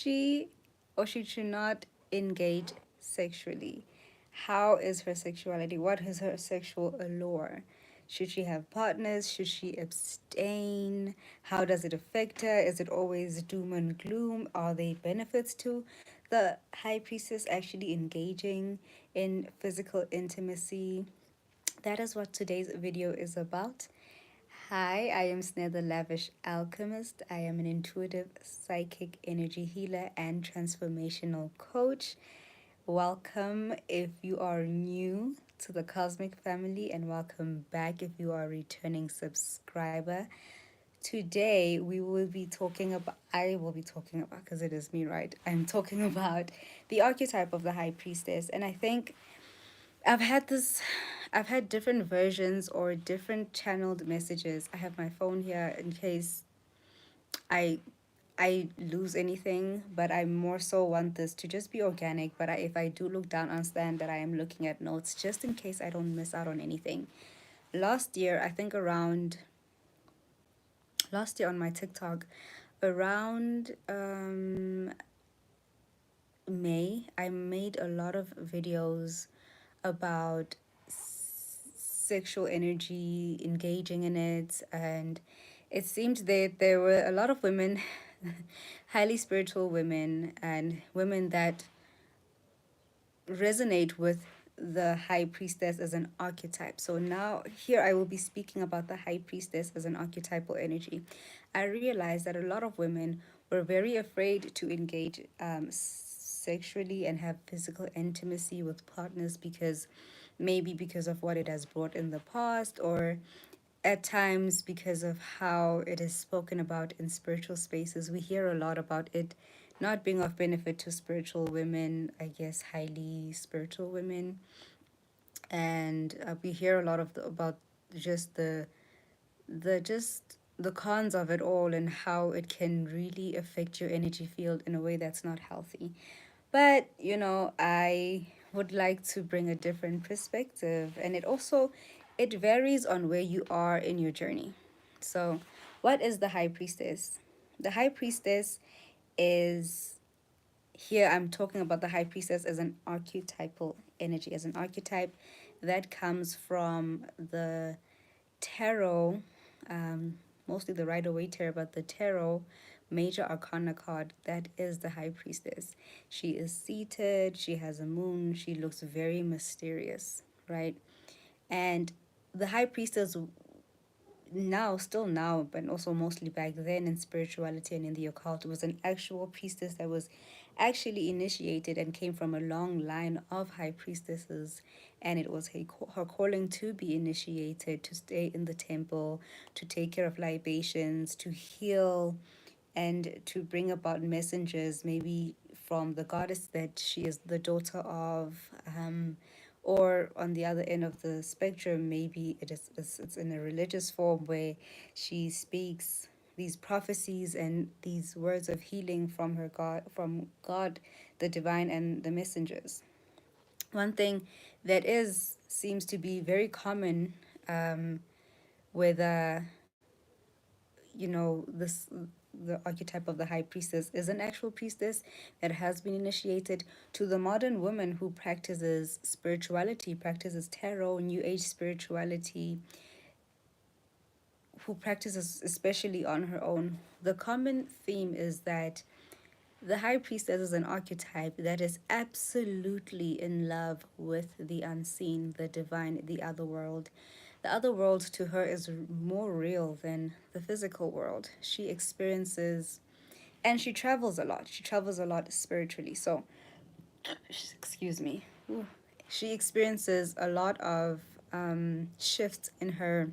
she or should she not engage sexually? How is her sexuality? What is her sexual allure? Should she have partners? Should she abstain? How does it affect her? Is it always doom and gloom? Are there benefits to the high priestess actually engaging in physical intimacy? That is what today's video is about. Hi, I am Snare the Lavish Alchemist. I am an intuitive psychic energy healer and transformational coach. Welcome if you are new to the Cosmic Family, and welcome back if you are a returning subscriber. Today, I will be talking about, because it is me, right? I'm talking about the archetype of the High Priestess, and I think I've had this I've had different versions or different channeled messages. I have my phone here in case I I lose anything, but I more so want this to just be organic. But if I do look down, understand that I am looking at notes just in case I don't miss out on anything. Last year, I think around last year on my TikTok, around May, I made a lot of videos about sexual energy, engaging in it, and it seemed that there were a lot of women, highly spiritual women, and women that resonate with the high priestess as an archetype. So now here I will be speaking about the high priestess as an archetypal energy. I realized that a lot of women were very afraid to engage sexually and have physical intimacy with partners because maybe because of what it has brought in the past, or at times because of how it is spoken about in spiritual spaces. We hear a lot about it not being of benefit to spiritual women, I guess highly spiritual women. And we hear a lot about just the cons of it all, and how it can really affect your energy field in a way that's not healthy. But, I would like to bring a different perspective, and it varies on where you are in your journey. So, what is the high priestess? The high priestess is here I'm talking about the high priestess as an archetypal energy, as an archetype that comes from the tarot, mostly the Rider Waite tarot, but the tarot major arcana card, that is the high priestess. She is seated, she has a moon, she looks very mysterious, right? And the high priestess now, still now, but also mostly back then in spirituality and in the occult, was an actual priestess that was actually initiated and came from a long line of high priestesses. And it was her calling to be initiated, to stay in the temple, to take care of libations, to heal, and to bring about messengers, maybe from the goddess that she is the daughter of, or on the other end of the spectrum, maybe it's in a religious form where she speaks these prophecies and these words of healing from God, the divine, and the messengers. One thing that is seems to be very common, with this the archetype of the high priestess is an actual priestess that has been initiated, to the modern woman who practices spirituality, practices tarot, new age spirituality, who practices especially on her own. The common theme is that the high priestess is an archetype that is absolutely in love with the unseen, the divine, the other world. The other world to her is more real than the physical world. She experiences, and she travels a lot. She travels a lot spiritually. So, excuse me. Ooh. She experiences a lot of shifts in her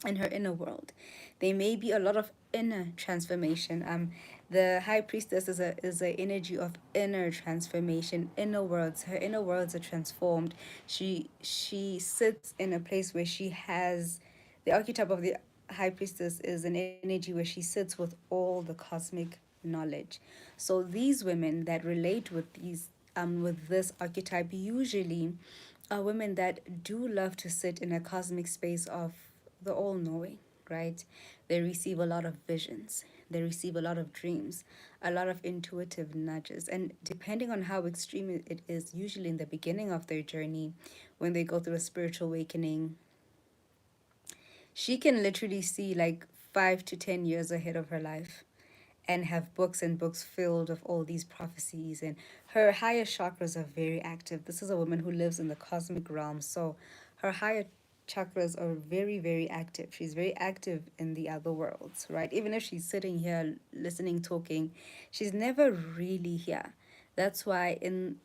inner world. There may be a lot of inner transformation. The high priestess is a energy of inner transformation, inner worlds. Her inner worlds are transformed. She sits in a place where she has the archetype of the high priestess is an energy where she sits with all the cosmic knowledge. So these women that relate with this archetype usually are women that do love to sit in a cosmic space of the all knowing, right? They receive a lot of visions. They receive a lot of dreams, a lot of intuitive nudges. And depending on how extreme it is, usually in the beginning of their journey, when they go through a spiritual awakening, she can literally see like 5 to 10 years ahead of her life and have books and books filled of all these prophecies. And her higher chakras are very active. This is a woman who lives in the cosmic realm, so her higher chakras are very, very active. She's very active in the other worlds, right? Even if she's sitting here listening, talking, she's never really here. That's why in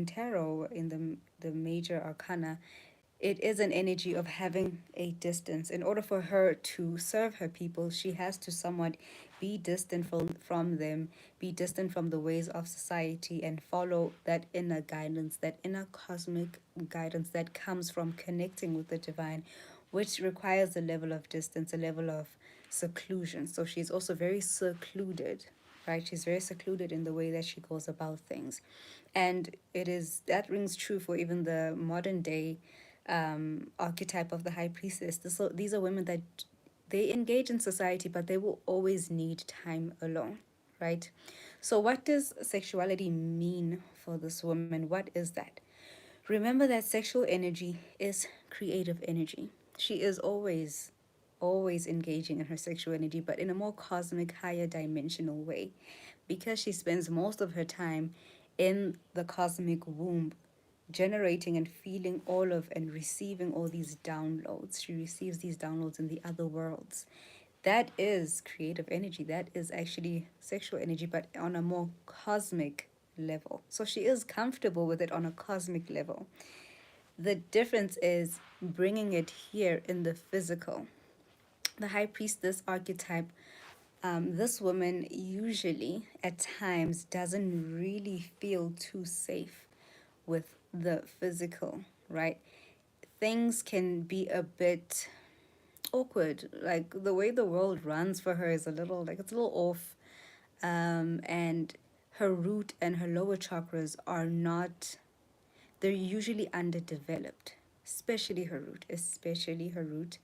tarot, in the major arcana, it is an energy of having a distance. In order for her to serve her people, she has to somewhat be distant from them, be distant from the ways of society, and follow that inner guidance, that inner cosmic guidance that comes from connecting with the divine, which requires a level of distance, a level of seclusion. So she's also very secluded, right? She's very secluded in the way that she goes about things. And it is that rings true for even the modern day archetype of the high priestess. These are women that they engage in society, but they will always need time alone, right? So, what does sexuality mean for this woman? What is that? Remember that sexual energy is creative energy. She is always engaging in her sexual energy, but in a more cosmic, higher dimensional way, because she spends most of her time in the cosmic womb, generating and feeling all of and receiving all these downloads. She receives these downloads in the other worlds. That is creative energy. That is actually sexual energy, but on a more cosmic level. So she is comfortable with it on a cosmic level. The difference is bringing it here in the physical. The high priestess archetype, this woman usually at times doesn't really feel too safe with the physical, right? Things can be a bit awkward. Like the way the world runs for her is a little like it's a little off. And her root and her lower chakras are not, they're usually underdeveloped, especially her root.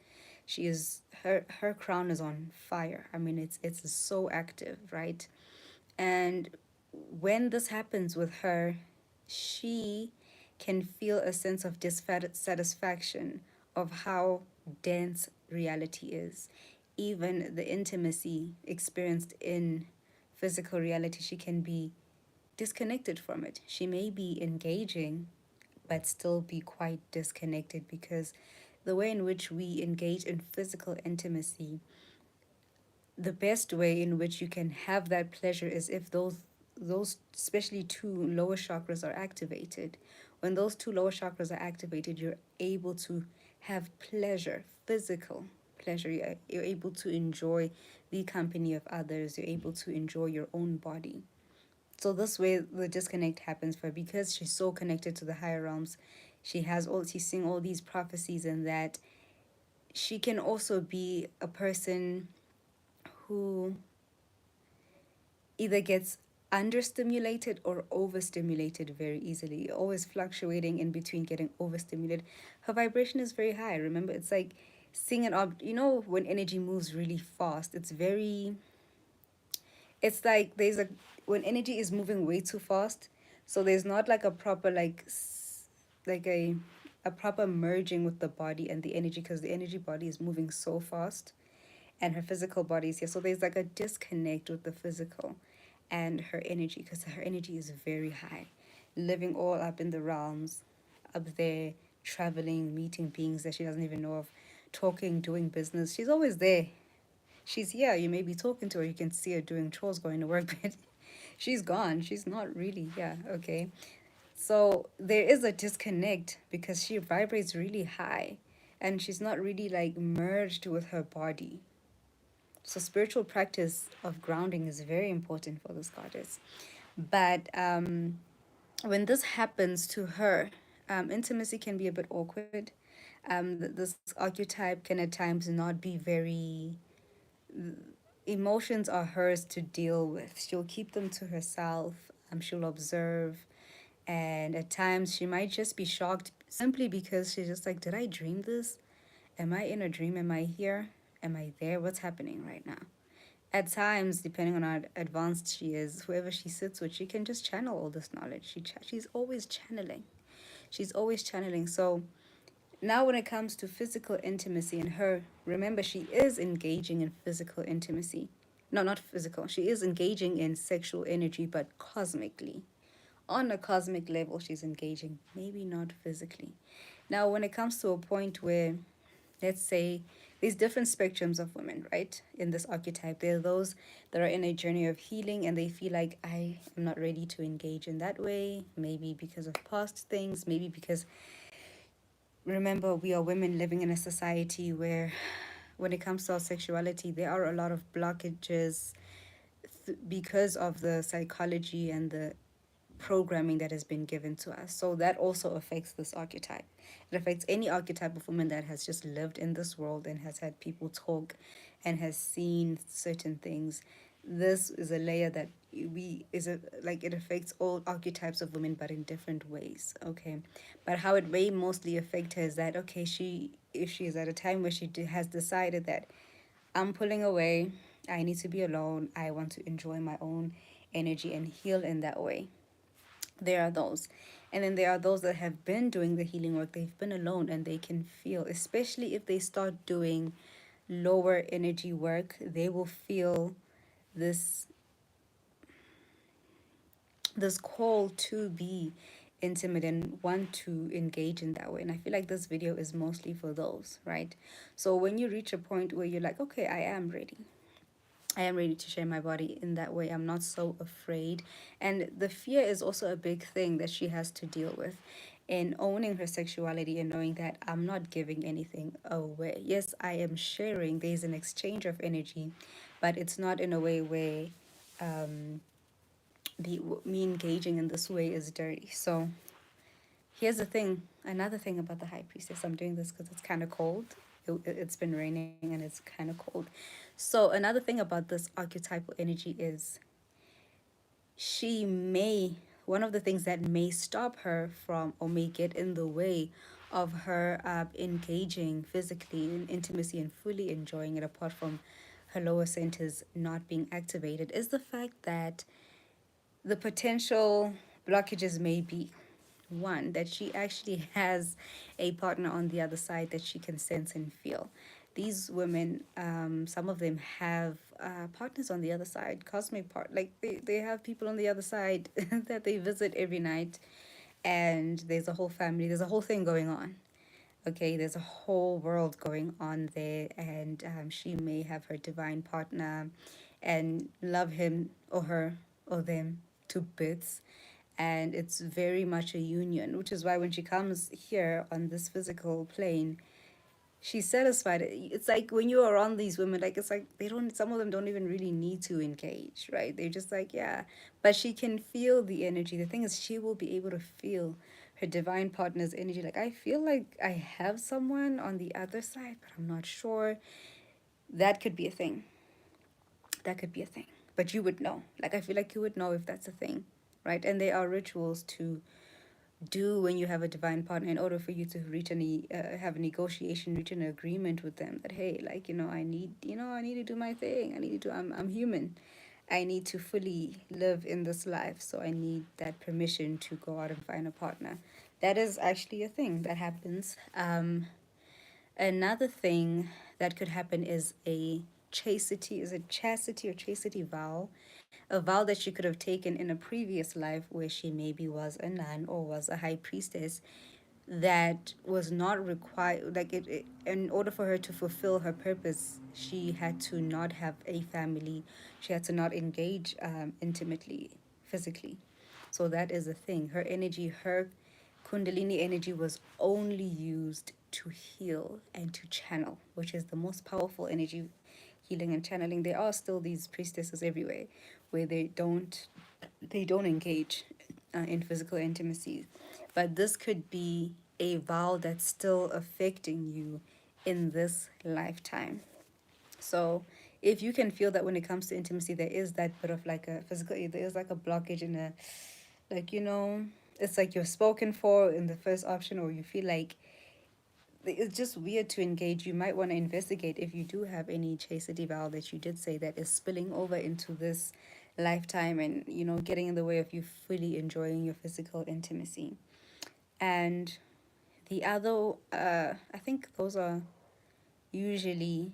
She is her crown is on fire. I mean, it's so active, right? And when this happens with her, she can feel a sense of dissatisfaction of how dense reality is. Even the intimacy experienced in physical reality, she can be disconnected from it. She may be engaging, but still be quite disconnected, because the way in which we engage in physical intimacy, the best way in which you can have that pleasure is if those especially two lower chakras are activated. When those two lower chakras are activated, you're able to have pleasure, physical pleasure. You're able to enjoy the company of others. You're able to enjoy your own body. So this way the disconnect happens for her, because she's so connected to the higher realms. She's seeing all these prophecies, and that she can also be a person who either gets understimulated or overstimulated very easily, always fluctuating in between getting overstimulated. Her vibration is very high. Remember, it's like seeing an object. You know, when energy moves really fast, it's like when energy is moving way too fast, so there's not like a proper like a proper merging with the body and the energy, because the energy body is moving so fast and her physical body is here. So there's like a disconnect with the physical and her energy, because her energy is very high, living all up in the realms, up there, traveling, meeting beings that she doesn't even know of, talking, doing business. She's always there. She's here. You may be talking to her, you can see her doing chores, going to work, but she's gone. She's not really here, okay? So there is a disconnect because she vibrates really high and she's not really like merged with her body. So spiritual practice of grounding is very important for this goddess. But when this happens to her, intimacy can be a bit awkward. This archetype can at times not be very. Emotions are hers to deal with. She'll keep them to herself. She'll observe, and at times she might just be shocked simply because she's just like, "Did I dream this? Am I in a dream? Am I here? Am I there? What's happening right now?" At times, depending on how advanced she is, whoever she sits with, she can just channel all this knowledge. She's always channeling. She's always channeling. So now, when it comes to physical intimacy and her, remember, she is engaging in physical intimacy. No, not physical. She is engaging in sexual energy, but cosmically. On a cosmic level, she's engaging, maybe not physically. Now, when it comes to a point where, let's say, there's different spectrums of women, right? In this archetype, there are those that are in a journey of healing and they feel like I am not ready to engage in that way, maybe because of past things, maybe because, remember, we are women living in a society where, when it comes to our sexuality, there are a lot of blockages because of the psychology and the programming that has been given to us. So that also affects this archetype. It affects any archetype of woman that has just lived in this world and has had people talk and has seen certain things. This is a layer that we is a like it affects all archetypes of women but in different ways. Okay. But how it may mostly affect her is that, okay, she, if she is at a time where has decided that I'm pulling away, I need to be alone, I want to enjoy my own energy and heal in that way, there are those. And then there are those that have been doing the healing work, they've been alone and they can feel, especially if they start doing lower energy work, they will feel this this call to be intimate and want to engage in that way. And I feel like this video is mostly for those, right? So when you reach a point where you're like, okay, I am ready to share my body in that way. I'm not so afraid. And the fear is also a big thing that she has to deal with in owning her sexuality and knowing that I'm not giving anything away. Yes, I am sharing, there's an exchange of energy, but it's not in a way where um, me engaging in this way is dirty. So here's the thing, another thing about the high priestess. I'm doing this because it's kind of cold. It's been raining and it's kind of cold. So another thing about this archetypal energy is she may, one of the things that may stop her from or may get in the way of her engaging physically in intimacy and fully enjoying it, apart from her lower centers not being activated, is the fact that the potential blockages may be one, that she actually has a partner on the other side that she can sense and feel. These women, some of them have partners on the other side, cosmic part. Like they have people on the other side that they visit every night, and there's a whole family, there's a whole thing going on. Okay, there's a whole world going on there, and she may have her divine partner and love him or her or them to bits. And it's very much a union, which is why when she comes here on this physical plane, she's satisfied. It's like when you're around these women, like it's like they don't, some of them don't even really need to engage, right? They're just like, yeah. But she can feel the energy. The thing is, she will be able to feel her divine partner's energy. Like, I feel like I have someone on the other side, but I'm not sure. That could be a thing. That could be a thing. But you would know. Like, I feel like you would know if that's a thing, right? And there are rituals to do when you have a divine partner in order for you to reach any have a negotiation, reach an agreement with them that, hey, like, I need to do my thing, I need to, I'm human, I need to fully live in this life, so I need that permission to go out and find a partner. That is actually a thing that happens. Another thing that could happen is a chastity, is a chastity or chastity vow, a vow that she could have taken in a previous life where she maybe was a nun or was a high priestess, that was not required, like in order for her to fulfill her purpose, she had to not have a family, she had to not engage intimately physically. So that is the thing, her energy, her kundalini energy was only used to heal and to channel, which is the most powerful energy, healing and channeling. There are still these priestesses everywhere where they don't engage in physical intimacy, but this could be a vow that's still affecting you in this lifetime. So if you can feel that when it comes to intimacy, there is that bit of like a physical, there is like a blockage in a, like, it's like you're spoken for in the first option, or you feel like it's just weird to engage. You might want to investigate if you do have any chastity vow that you did say that is spilling over into this lifetime and, getting in the way of you fully enjoying your physical intimacy. And the other, I think those are usually,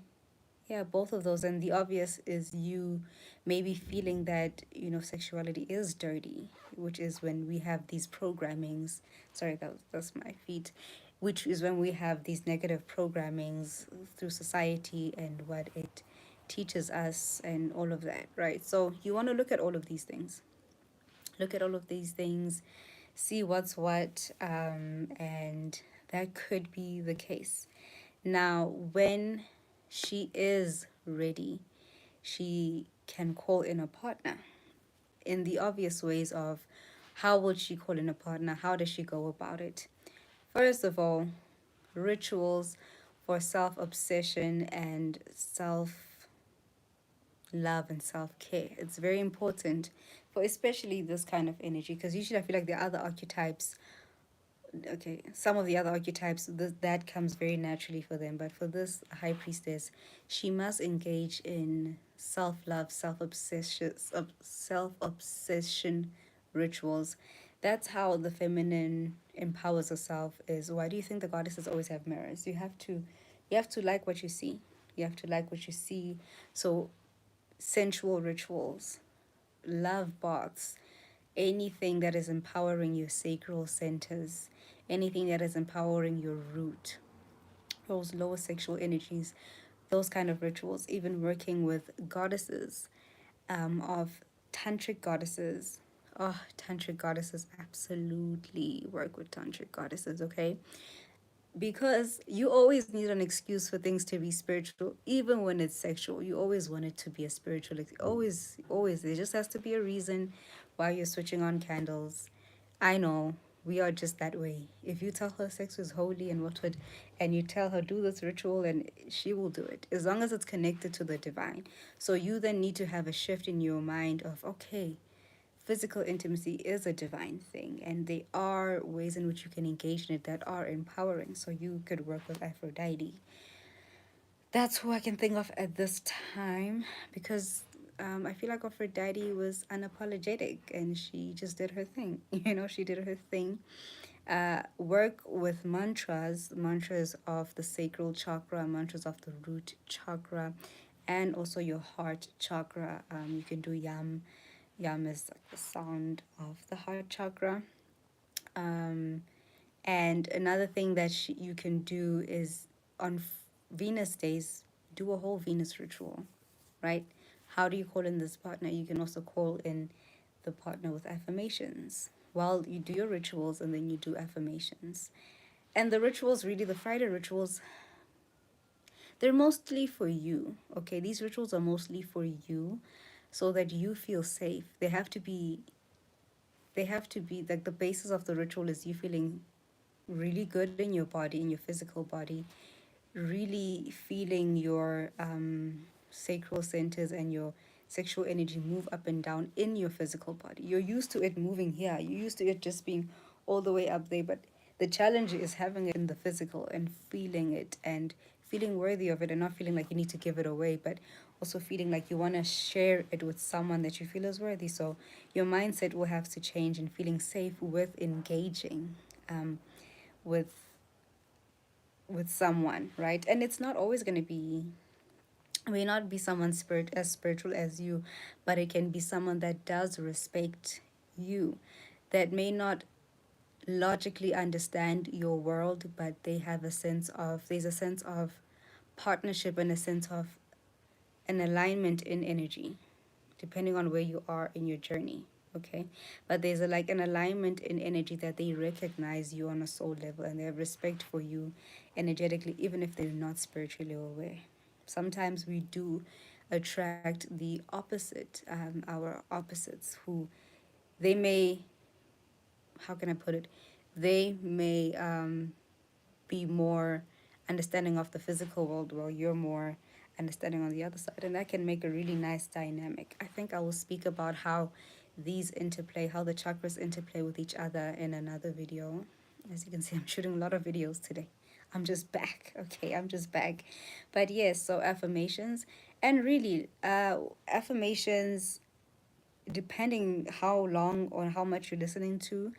yeah, both of those. And the obvious is you maybe feeling that, sexuality is dirty, which is when we have these programmings. Sorry, that's my feet. Which is when we have these negative programmings through society and what it teaches us and all of that, right? So you want to look at all of these things. Look at all of these things, see what's what, and that could be the case. Now, when she is ready, she can call in a partner in the obvious ways of how would she call in a partner? How does she go about it? First of all, rituals for self obsession and self love and self care. It's very important for especially this kind of energy because usually I feel like the other archetypes, okay, some of the other archetypes, that comes very naturally for them, but for this high priestess, she must engage in self-love, self-obsession rituals. That's how the feminine empowers herself. Is why do you think the goddesses always have mirrors? You have to like what you see. You have to like what you see. So sensual rituals, love baths, anything that is empowering your sacral centers, anything that is empowering your root, those lower sexual energies, those kind of rituals, even working with goddesses, of tantric goddesses. Oh, tantric goddesses, absolutely work with tantric goddesses, okay? Because you always need an excuse for things to be spiritual, even when it's sexual. You always want it to be a spiritual, always. There just has to be a reason why you're switching on candles. I know we are just that way. If you tell her sex is holy and what would, and you tell her do this ritual, and she will do it as long as it's connected to the divine. So you then need to have a shift in your mind of, okay, physical intimacy is a divine thing, and there are ways in which you can engage in it that are empowering. So you could work with Aphrodite. That's who I can think of at this time, because I feel like Aphrodite was unapologetic and she just did her thing. She did her thing. Work with mantras of the sacral chakra, mantras of the root chakra, and also your heart chakra. You can do yam. Yam is like the sound of the heart chakra. Um, and another thing that you can do is on Venus days, do a whole Venus ritual, right? How do you call in this partner? You can also call in the partner with affirmations. While you do your rituals and then you do affirmations. And the rituals, really, the Friday rituals, they're mostly for you, okay? These rituals are mostly for you so that you feel safe. They have to be like the basis of the ritual is you feeling really good in your body, in your physical body, really feeling your sacral centers and your sexual energy move up and down in your physical body. You're used to it moving here, you're used to it just being all the way up there, but the challenge is having it in the physical and feeling it and feeling worthy of it and not feeling like you need to give it away, but also feeling like you want to share it with someone that you feel is worthy. So your mindset will have to change and feeling safe with engaging with someone, right? And it's not always going to be, may not be someone as spiritual as you, but it can be someone that does respect you, that may not logically understand your world, but there's a sense of partnership and a sense of an alignment in energy, depending on where you are in your journey. Okay, but there's like an alignment in energy that they recognize you on a soul level and they have respect for you energetically, even if they're not spiritually aware. Sometimes we do attract the opposite, our opposites, who they may, how can I put it, they may be more understanding of the physical world while you're more understanding on the other side, and that can make a really nice dynamic. I think I will speak about how these interplay, how the chakras interplay with each other in another video. As you can see, I'm shooting a lot of videos today. I'm just back. Okay, I'm just back. But yes, so affirmations, and really, affirmations, depending how long or how much you're listening to,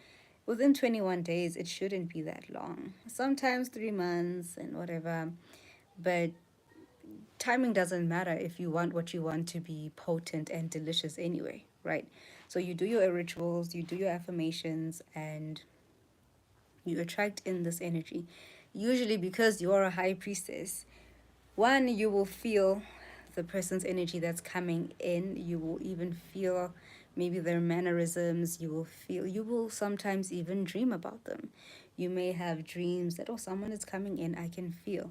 within 21 days, it shouldn't be that long. Sometimes 3 months and whatever. But timing doesn't matter if you want what you want to be potent and delicious anyway, right? So you do your rituals, you do your affirmations, and you attract in this energy. Usually, because you're a high priestess, one, you will feel the person's energy that's coming in. You will even feel maybe their mannerisms. You will sometimes even dream about them. You may have dreams that, oh, someone is coming in. I can feel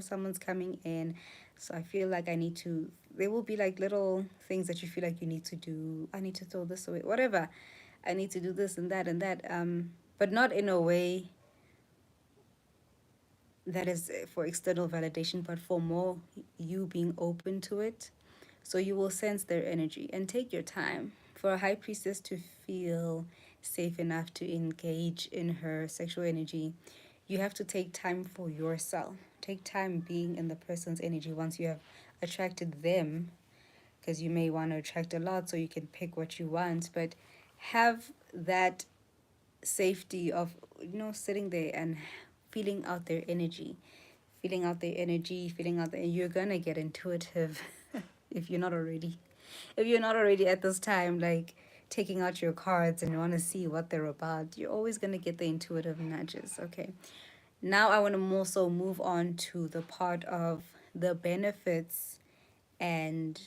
someone's coming in. So I feel like I need to, there will be like little things that you feel like you need to do. I need to throw this away, whatever. I need to do this and that and that. But not in a way that is for external validation, but for more you being open to it. So you will sense their energy and take your time. For a high priestess to feel safe enough to engage in her sexual energy, you have to take time for yourself. Take time being in the person's energy once you have attracted them, because you may want to attract a lot so you can pick what you want, but have that safety of, sitting there and feeling out their energy, feeling out there. You're gonna get intuitive if you're not already. If you're not already at this time, like taking out your cards and you want to see what they're about, you're always gonna get the intuitive nudges. Okay. Now I want to also move on to the part of the benefits and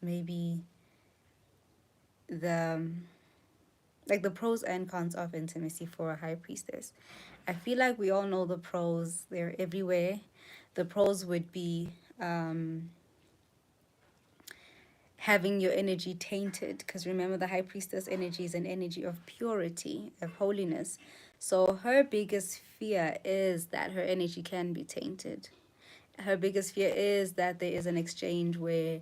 maybe the like the pros and cons of intimacy for a high priestess. I feel like we all know the pros, they're everywhere. The pros would be having your energy tainted, because remember, the high priestess energy is an energy of purity, of holiness. So her biggest fear is that her energy can be tainted. Her biggest fear is that there is an exchange where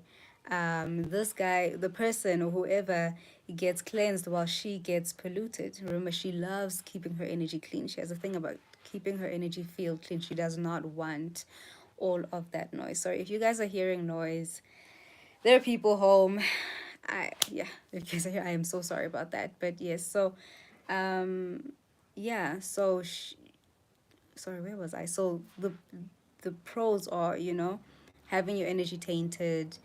this guy, the person or whoever, gets cleansed while she gets polluted. Remember, she loves keeping her energy clean. She has a thing about keeping her energy field clean. She does not want all of that noise. Sorry, if you guys are hearing noise, there are people home. Yeah, if you guys are here, I am so sorry about that. But yes, so yeah, so sorry, where was I? So the pros are, having your energy tainted,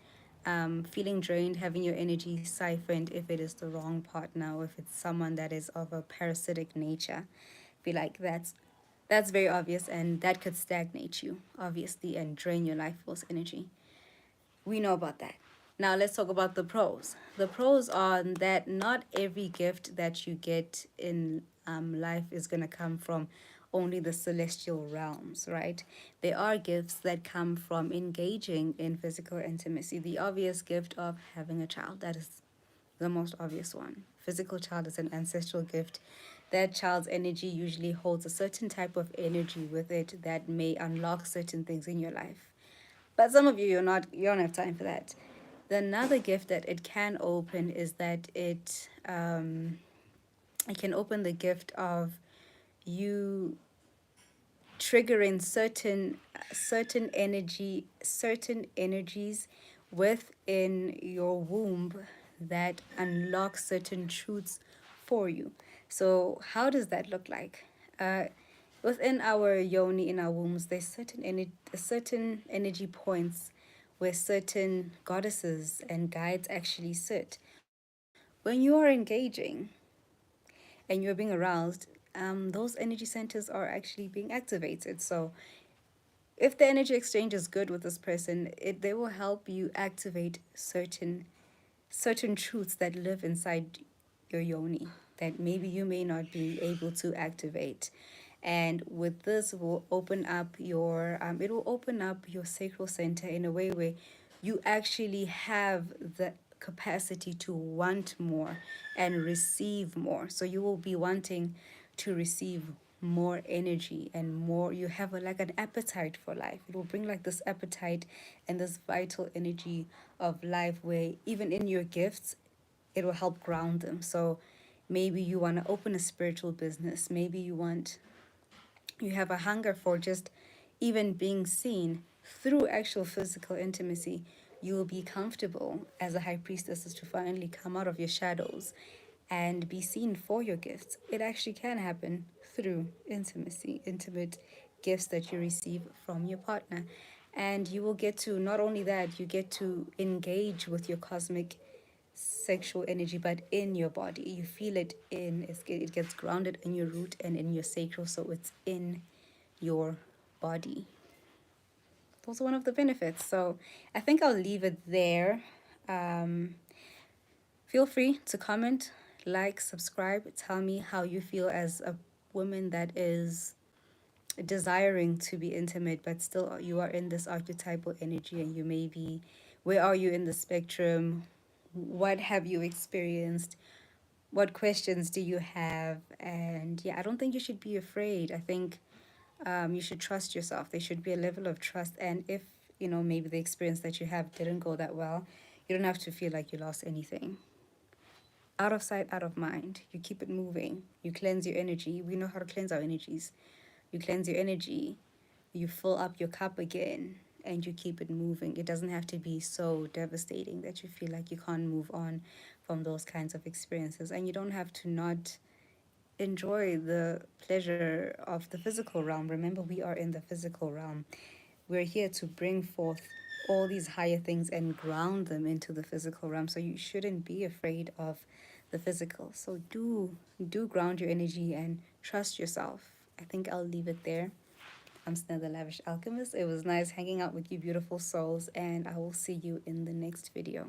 feeling drained, having your energy siphoned if it is the wrong partner or if it's someone that is of a parasitic nature. Feel like that's very obvious, and that could stagnate you, obviously, and drain your life force energy. We know about that. Now let's talk about the pros. The pros are that not every gift that you get in life is going to come from only the celestial realms, right? There are gifts that come from engaging in physical intimacy. The obvious gift of having a child, that is the most obvious one. Physical child is an ancestral gift. That child's energy usually holds a certain type of energy with it that may unlock certain things in your life. But some of you don't have time for that. The another gift that it can open is that it can open the gift of you triggering certain energies within your womb that unlock certain truths for you. So how does that look like? Within our yoni, in our wombs, there's certain energy points where certain goddesses and guides actually sit. When you are engaging and you're being aroused, those energy centers are actually being activated. So if the energy exchange is good with this person, they will help you activate certain truths that live inside your yoni that maybe you may not be able to activate. And with this will open up your it will open up your sacral center in a way where you actually have the capacity to want more and receive more. So you will be wanting to receive more energy and more. You have like an appetite for life. It will bring like this appetite and this vital energy of life where even in your gifts it will help ground them. So maybe you want to open a spiritual business, maybe you want you have a hunger for just even being seen through actual physical intimacy, you will be comfortable as a high priestess to finally come out of your shadows and be seen for your gifts. It actually can happen through intimacy, intimate gifts that you receive from your partner. And you will get to, not only that, you get to engage with your cosmic sexual energy, but in your body. You feel it it gets grounded in your root and in your sacral, so it's in your body. Those are one of the benefits. So I think I'll leave it there. Um, Feel free to comment, like, subscribe, tell me how you feel as a woman that is desiring to be intimate, but still you are in this archetypal energy and you may be, where are you in the spectrum? What have you experienced? What questions do you have? And yeah, I don't think you should be afraid. I think you should trust yourself. There should be a level of trust. And if, maybe the experience that you have didn't go that well, you don't have to feel like you lost anything. Out of sight, out of mind. You keep it moving. You cleanse your energy. We know how to cleanse our energies. You cleanse your energy. You fill up your cup again and you keep it moving. It doesn't have to be so devastating that you feel like you can't move on from those kinds of experiences. And you don't have to not enjoy the pleasure of the physical realm. Remember, we are in the physical realm. We're here to bring forth all these higher things and ground them into the physical realm. So you shouldn't be afraid of the physical. So do ground your energy and trust yourself. I think I'll leave it there. I'm Snell the Lavish Alchemist. It was nice hanging out with you beautiful souls, and I will see you in the next video.